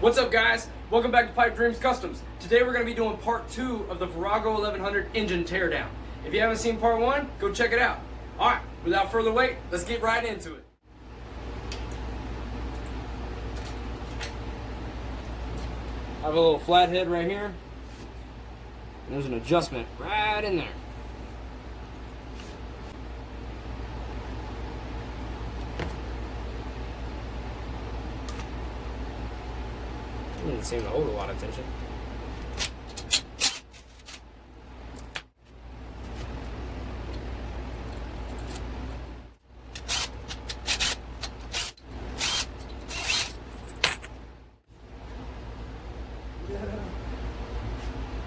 What's up, guys? Welcome back to Pipe Dreams Customs. Today we're going to be doing part 2 of the Virago 1100 engine teardown. If you haven't seen part 1, go check it out. Alright, without further wait, let's get right into it. I have a little flathead right here. There's an adjustment right in there. Doesn't seem to hold a lot of tension.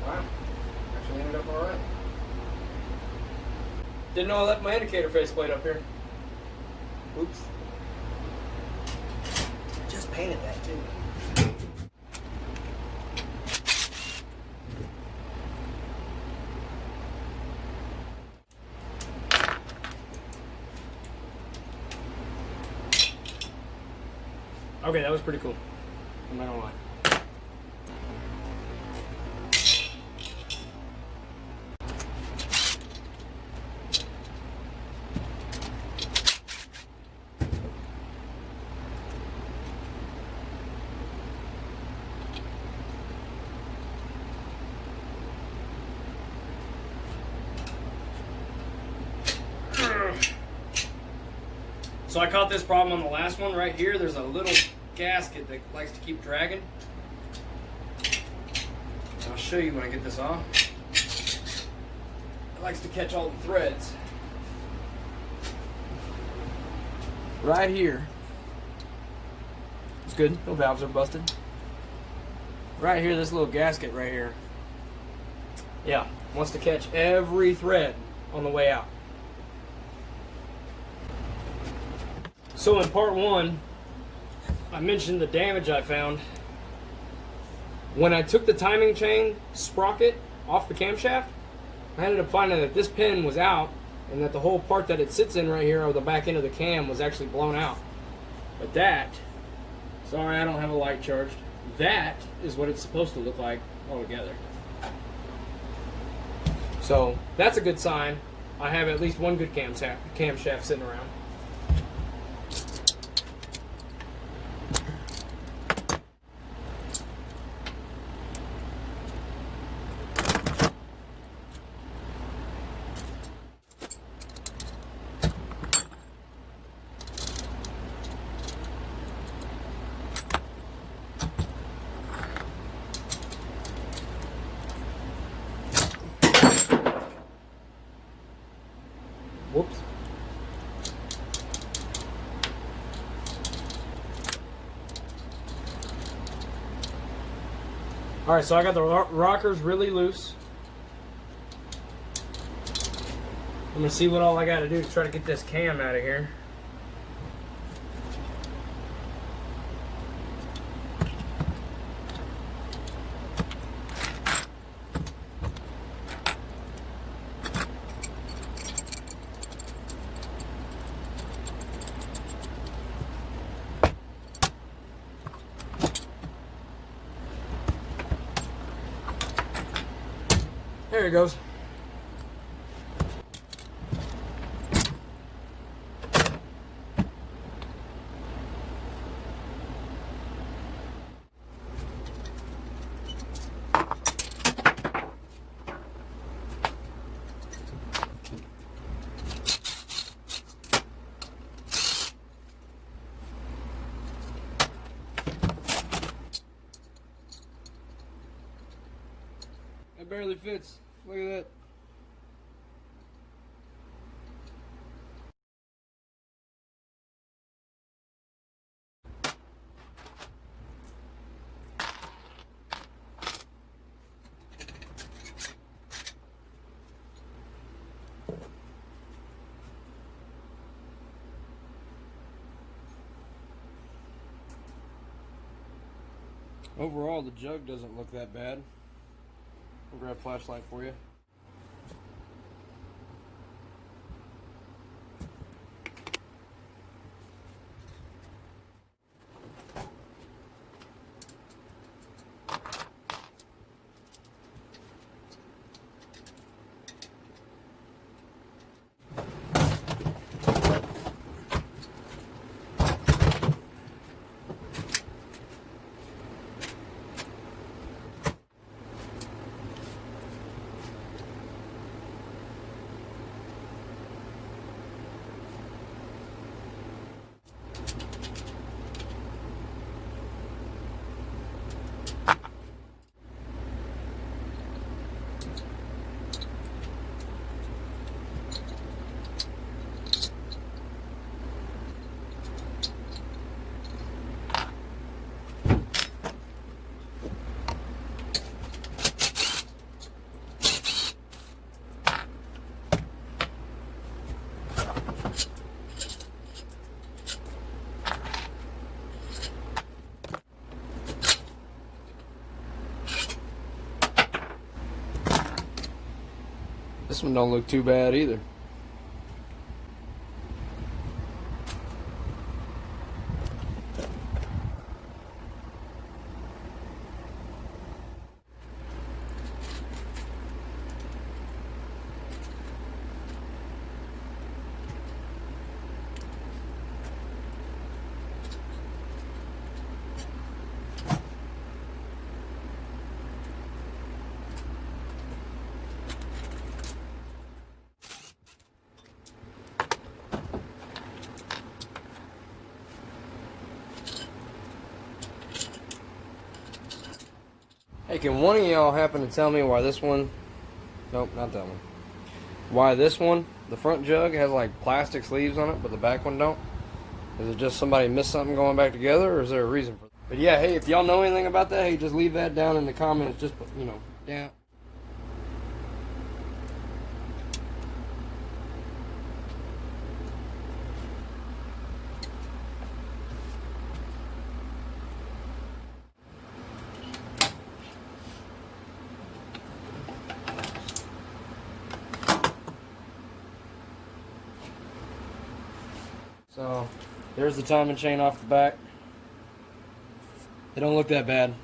Wow, actually ended up alright. Didn't know I left my indicator faceplate up here. Oops. Just painted that too. Okay, that was pretty cool. I'm not gonna lie. So I caught this problem on the last one right here. There's a little gasket that likes to keep dragging. I'll show you when I get this off. It likes to catch all the threads. Right here. It's good, no valves are busted. Right here, this little gasket right here. Yeah, wants to catch every thread on the way out. So in part 1, I mentioned the damage I found. When I took the timing chain sprocket off the camshaft, I ended up finding that this pin was out and that the whole part that it sits in right here, or the back end of the cam, was actually blown out. But that, sorry I don't have a light charged, that is what it's supposed to look like altogether. So that's a good sign. I have at least one good camshaft sitting around. Whoops. Alright, so I got the rockers really loose. I'm going to see what all I got to do to try to get this cam out of here. There it goes. That barely fits. Look at that. Overall, the jug doesn't look that bad. I'll grab a flashlight for you. This one don't look too bad either. Hey, can one of y'all happen to tell me why this one, nope, not that one, why this one, the front jug, has like plastic sleeves on it, but the back one don't? Is it just somebody missed something going back together, or is there a reason for it? But yeah, hey, if y'all know anything about that, hey, just leave that down in the comments, just, you know, down. So, there's the timing chain off the back. It don't look that bad.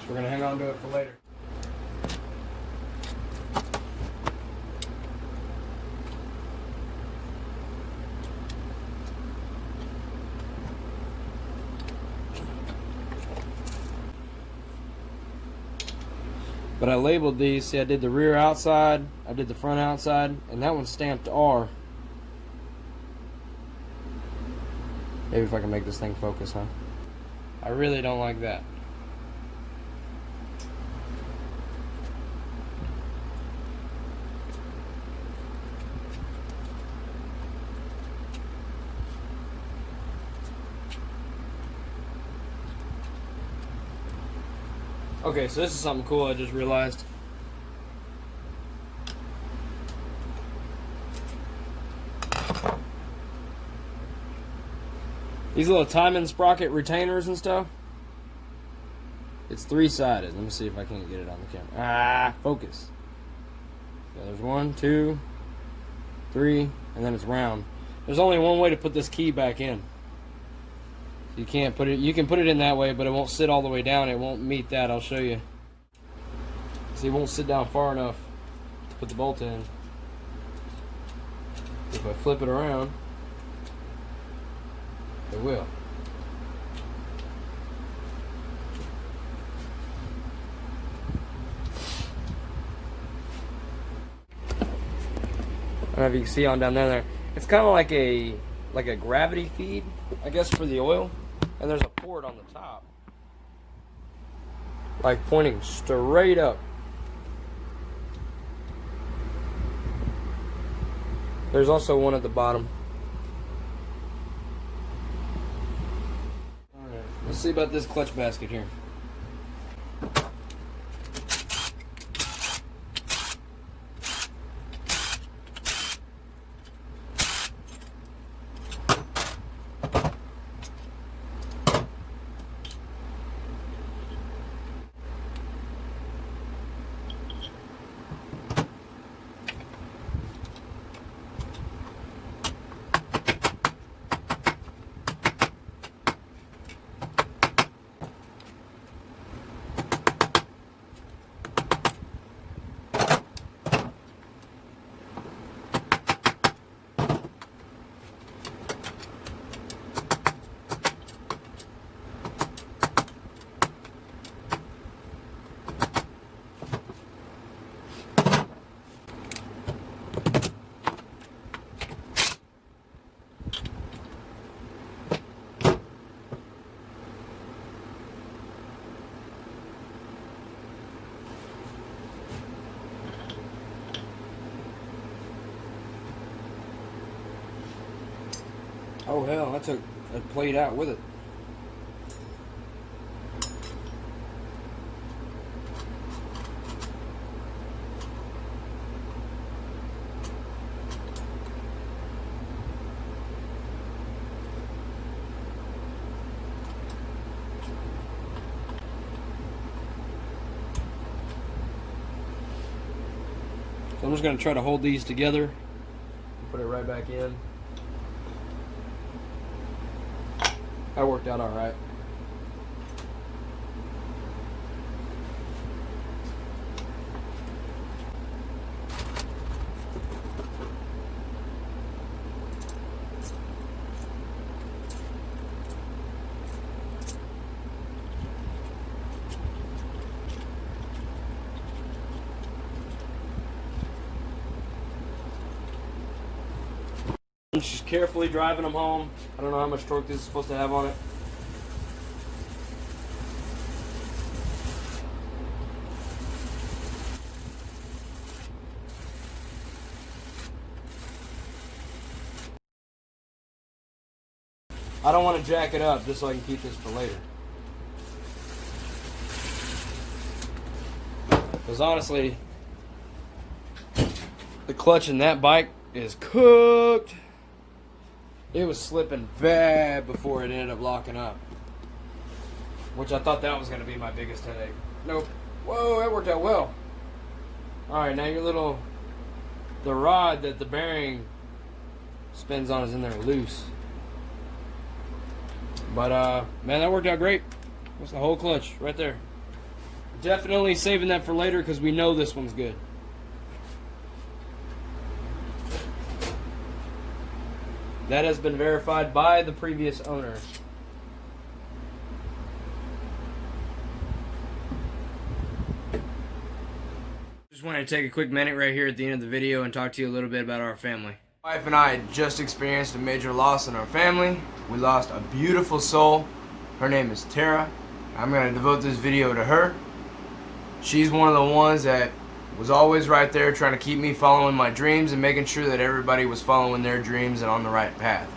So we're gonna hang on to it for later. But I labeled these. See, I did the rear outside, I did the front outside, and that one's stamped R. Maybe if I can make this thing focus, huh? I really don't like that. Okay, so this is something cool I just realized. These little timing sprocket retainers and stuff. It's three-sided. Let me see if I can't get it on the camera. Ah, focus. So there's 1, 2, 3, and then it's round. There's only one way to put this key back in. You can't put it, you can put it in that way, but it won't sit all the way down. It won't meet that. I'll show you. See, it won't sit down far enough to put the bolt in. If I flip it around, it will. I don't know if you can see on down there. It's kind of like a gravity feed, I guess, for the oil. And there's a port on the top, like pointing straight up. There's also one at the bottom. Alright, let's see about this clutch basket here. Oh hell, that played out with it. just going to try to hold these together. Put it right back in. That worked out all right. Just carefully driving them home. I don't know how much torque this is supposed to have on it. I don't want to jack it up just so I can keep this for later. Because honestly, the clutch in that bike is cooked. It was slipping bad before it ended up locking up. Which I thought that was going to be my biggest headache. Nope. Whoa, that worked out well. Alright, now the rod that the bearing spins on is in there loose. But, man, that worked out great. That's the whole clutch right there. Definitely saving that for later because we know this one's good. That has been verified by the previous owner. Just wanted to take a quick minute right here at the end of the video and talk to you a little bit about our family. My wife and I just experienced a major loss in our family. We lost a beautiful soul. Her name is Tara. I'm going to devote this video to her. She's one of the ones that was always right there trying to keep me following my dreams and making sure that everybody was following their dreams and on the right path.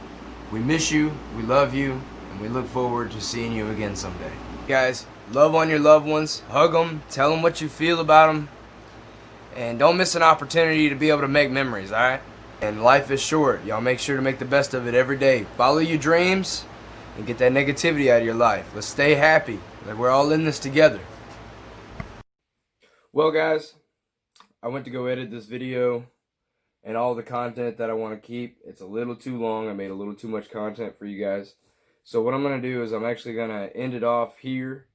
We miss you, we love you, and we look forward to seeing you again someday. Guys, love on your loved ones, hug them, tell them what you feel about them, and don't miss an opportunity to be able to make memories, alright? And life is short. Y'all make sure to make the best of it every day. Follow your dreams and get that negativity out of your life. Let's stay happy. Like we're all in this together. Well, guys, I went to go edit this video and all the content that I want to keep. It's a little too long. I made a little too much content for you guys. So what I'm going to do is I'm actually going to end it off here.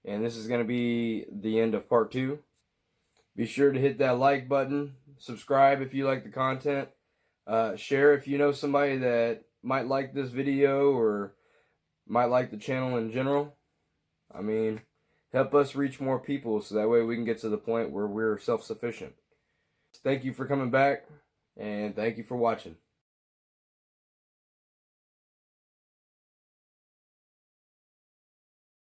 And this is going to be the end of part 2. Be sure to hit that like button. Subscribe if you like the content. Share if you know somebody that might like this video or might like the channel in general. I mean, help us reach more people so that way we can get to the point where we're self-sufficient. Thank you for coming back, and thank you for watching.